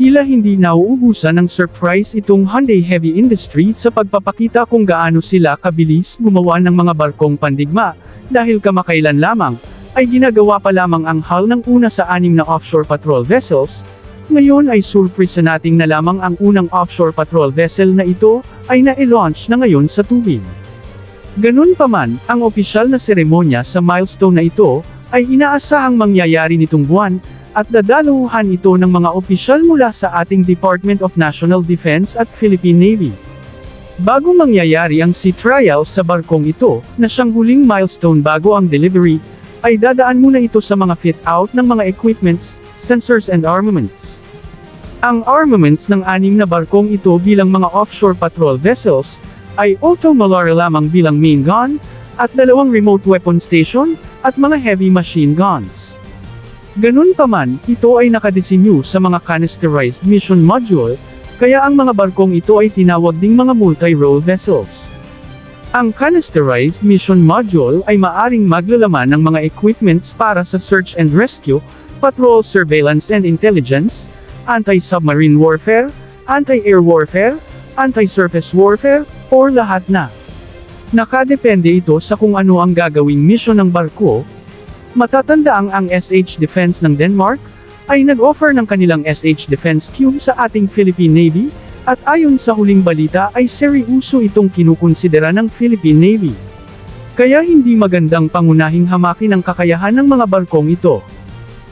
Tila hindi nauubusan ng surprise itong Hyundai Heavy Industry sa pagpapakita kung gaano sila kabilis gumawa ng mga barkong pandigma, dahil kamakailan lamang, ay ginagawa pa lamang ang hull ng una sa 6 na offshore patrol vessels. Ngayon ay surpresa nating na lamang ang unang offshore patrol vessel na ito, ay na-launch na ngayon sa tubig. Ganun pa man, ang opisyal na seremonya sa milestone na ito, ay inaasahang mangyayari nitong buwan, at dadaluhan ito ng mga opisyal mula sa ating Department of National Defense at Philippine Navy. Bago mangyayari ang sea trial sa barkong ito, na siyang huling milestone bago ang delivery, ay dadaan muna ito sa mga fit-out ng mga equipments, sensors and armaments. Ang armaments ng 6 na barkong ito bilang mga offshore patrol vessels, ay auto-molar lamang bilang main gun, at 2 remote weapon station, at mga heavy machine guns. Ganun pa man, ito ay nakadesinyo sa mga canisterized mission module, kaya ang mga barkong ito ay tinawag ding mga multi-role vessels. Ang canisterized mission module ay maaring maglalaman ng mga equipments para sa search and rescue, patrol surveillance and intelligence, anti-submarine warfare, anti-air warfare, anti-surface warfare, or lahat na. Nakadepende ito sa kung ano ang gagawing mission ng barko. Matatandaang ang SH Defense ng Denmark, ay nag-offer ng kanilang SH Defense Cube sa ating Philippine Navy, at ayon sa huling balita ay seryoso itong kinukonsidera ng Philippine Navy. Kaya hindi magandang pangunahing hamakin ang kakayahan ng mga barkong ito.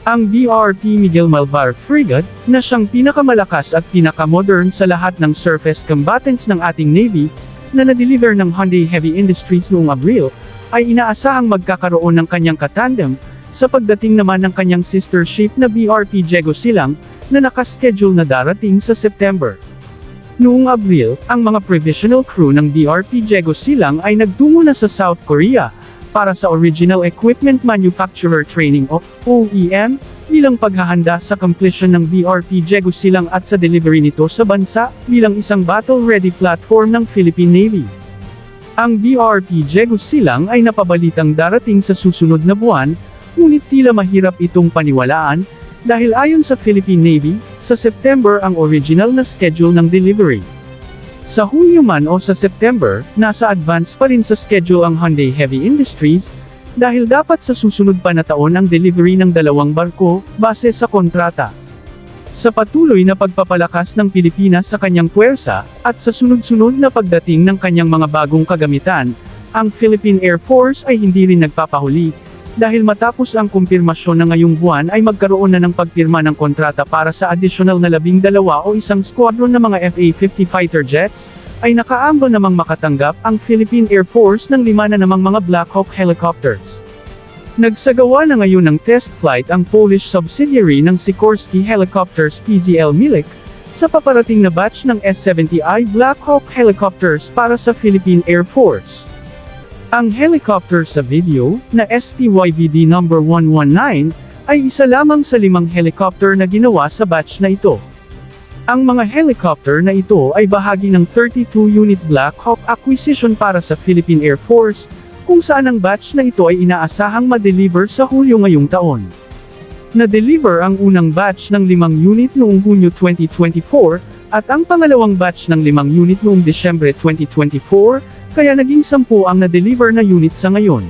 Ang BRP Miguel Malvar Frigate, na siyang pinakamalakas at pinakamodern sa lahat ng surface combatants ng ating Navy, na na-deliver ng Hyundai Heavy Industries noong Abril, ay inaasahang magkakaroon ng kanyang katandem, sa pagdating naman ng kanyang sister ship na BRP Diego Silang, na nakaschedule na darating sa September. Noong Abril, ang mga provisional crew ng BRP Diego Silang ay nagtungo na sa South Korea, para sa Original Equipment Manufacturer Training o OEM, bilang paghahanda sa completion ng BRP Diego Silang at sa delivery nito sa bansa, bilang isang battle-ready platform ng Philippine Navy. Ang BRP Diego Silang ay napabalitang darating sa susunod na buwan, ngunit tila mahirap itong paniwalaan, dahil ayon sa Philippine Navy, sa September ang original na schedule ng delivery. Sa Hunyo man o sa September, nasa advance pa rin sa schedule ang Hyundai Heavy Industries, dahil dapat sa susunod pa na taon ang delivery ng 2 barko, base sa kontrata. Sa patuloy na pagpapalakas ng Pilipinas sa kanyang puwersa, at sa sunod-sunod na pagdating ng kanyang mga bagong kagamitan, ang Philippine Air Force ay hindi rin nagpapahuli, dahil matapos ang kumpirmasyon na ngayong buwan ay magkaroon na ng pagpirma ng kontrata para sa additional na 12 o isang squadron ng mga FA-50 fighter jets, ay nakaambon namang makatanggap ang Philippine Air Force ng 5 na namang mga Black Hawk helicopters. Nagsagawa na ngayon ng test flight ang Polish subsidiary ng Sikorsky Helicopters PZL Milik, sa paparating na batch ng S-70i Black Hawk helicopters para sa Philippine Air Force. Ang helicopter sa video, na SPYVD number 119, ay isa lamang sa 5 helicopter na ginawa sa batch na ito. Ang mga helicopter na ito ay bahagi ng 32-unit Black Hawk acquisition para sa Philippine Air Force, kung saan ang batch na ito ay inaasahang ma-deliver sa Hulyo ngayong taon. Na-deliver ang unang batch ng 5 unit noong Hunyo 2024, at ang pangalawang batch ng 5 unit noong Desyembre 2024, kaya naging 10 ang na-deliver na unit sa ngayon.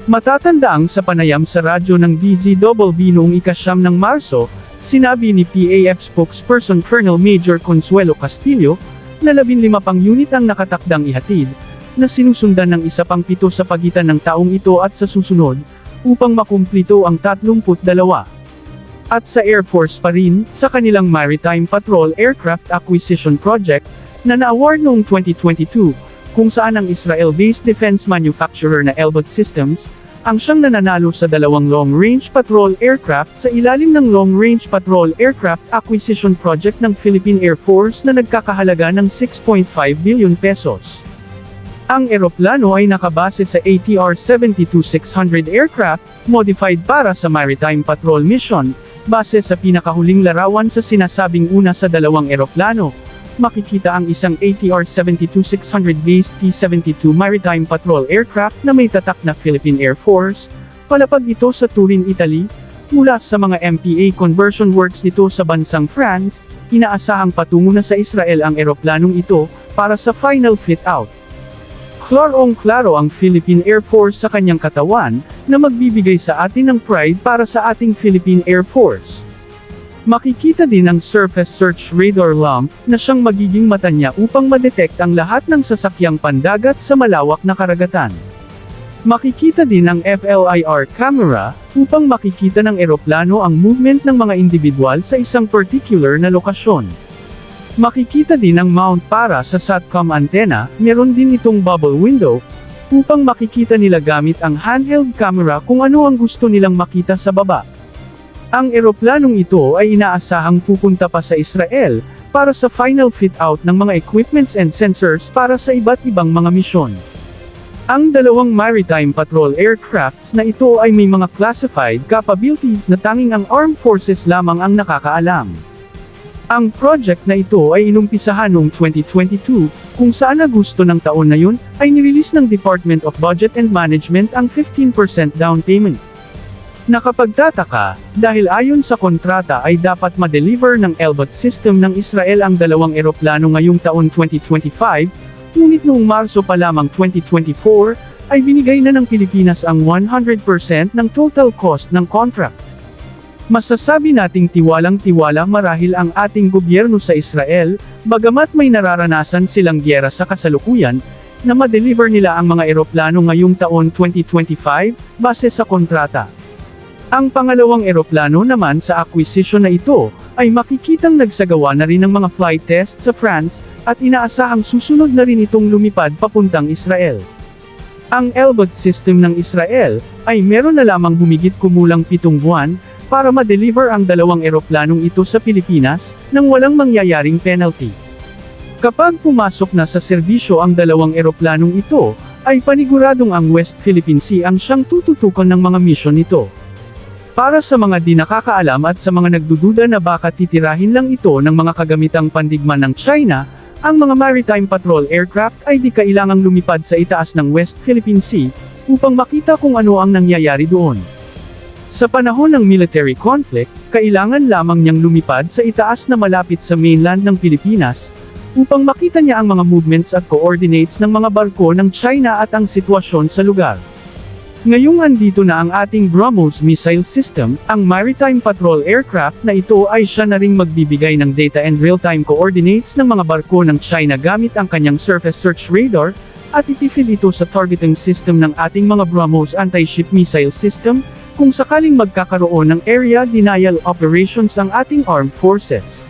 Matatandaang sa panayam sa radyo ng DZBB noong ika-9 ng Marso, sinabi ni PAF spokesperson Colonel Major Consuelo Castillo, na 15 pang unit ang nakatakdang ihatid, na sinusundan ng isa pang 7 sa pagitan ng taong ito at sa susunod, upang makumplito ang 32. At sa Air Force pa rin, sa kanilang Maritime Patrol Aircraft Acquisition Project, na na-award noong 2022, kung saan ang Israel-based defense manufacturer na Elbit Systems, ang siyang nananalo sa 2 long-range patrol aircraft sa ilalim ng Long-Range Patrol Aircraft Acquisition Project ng Philippine Air Force na nagkakahalaga ng 6.5 billion pesos. Ang eroplano ay nakabase sa ATR-72-600 aircraft, modified para sa maritime patrol mission, base sa pinakahuling larawan sa sinasabing una sa 2 eroplano. Makikita ang isang ATR-72-600 based P-72 maritime patrol aircraft na may tatak na Philippine Air Force, palapag ito sa Turin, Italy, mula sa mga MPA conversion works nito sa bansang France, inaasahang patungo na sa Israel ang eroplanong ito, para sa final fit-out. Klarong-klaro ang Philippine Air Force sa kanyang katawan, na magbibigay sa atin ng pride para sa ating Philippine Air Force. Makikita din ang Surface Search Radar Lamp, na siyang magiging mata niya upang madetect ang lahat ng sasakyang pandagat sa malawak na karagatan. Makikita din ang FLIR camera, upang makikita ng eroplano ang movement ng mga individual sa isang particular na lokasyon. Makikita din ang mount para sa SATCOM antenna, meron din itong bubble window, upang makikita nila gamit ang handheld camera kung ano ang gusto nilang makita sa baba. Ang eroplanong ito ay inaasahang pupunta pa sa Israel, para sa final fit-out ng mga equipments and sensors para sa iba't ibang mga misyon. Ang dalawang maritime patrol aircrafts na ito ay may mga classified capabilities na tanging ang armed forces lamang ang nakakaalam. Ang project na ito ay inumpisahan noong 2022, kung saan Agosto ng taon na yun, ay nirelease ng Department of Budget and Management ang 15% down payment. Nakapagtataka, dahil ayon sa kontrata ay dapat ma-deliver ng Elbit system ng Israel ang dalawang eroplano ngayong taon 2025, ngunit noong Marso pa lamang 2024, ay binigay na ng Pilipinas ang 100% ng total cost ng contract. Masasabi nating tiwalang-tiwala marahil ang ating gobyerno sa Israel, bagamat may nararanasan silang gyera sa kasalukuyan, na ma-deliver nila ang mga eroplano ngayong taon 2025, base sa kontrata. Ang pangalawang eroplano naman sa acquisition na ito, ay makikitang nagsagawa na rin ng mga flight test sa France, at inaasahang susunod na rin itong lumipad papuntang Israel. Ang Elbit system ng Israel, ay meron na lamang humigit kumulang 7 buwan, para ma-deliver ang dalawang eroplanong ito sa Pilipinas, nang walang mangyayaring penalty. Kapag pumasok na sa serbisyo ang dalawang eroplanong ito, ay paniguradong ang West Philippine Sea ang siyang tututukan ng mga misyon nito. Para sa mga di nakakaalam at sa mga nagdududa na baka titirahin lang ito ng mga kagamitang pandigma ng China, ang mga maritime patrol aircraft ay di kailangang lumipad sa itaas ng West Philippine Sea, upang makita kung ano ang nangyayari doon. Sa panahon ng military conflict, kailangan lamang niyang lumipad sa itaas na malapit sa mainland ng Pilipinas, upang makita niya ang mga movements at coordinates ng mga barko ng China at ang sitwasyon sa lugar. Ngayong andito na ang ating BrahMos missile system, ang maritime patrol aircraft na ito ay siya na ring magbibigay ng data and real-time coordinates ng mga barko ng China gamit ang kanyang surface search radar, at ipifeed ito sa targeting system ng ating mga BrahMos anti-ship missile system, kung sakaling magkakaroon ng area denial operations ang ating armed forces.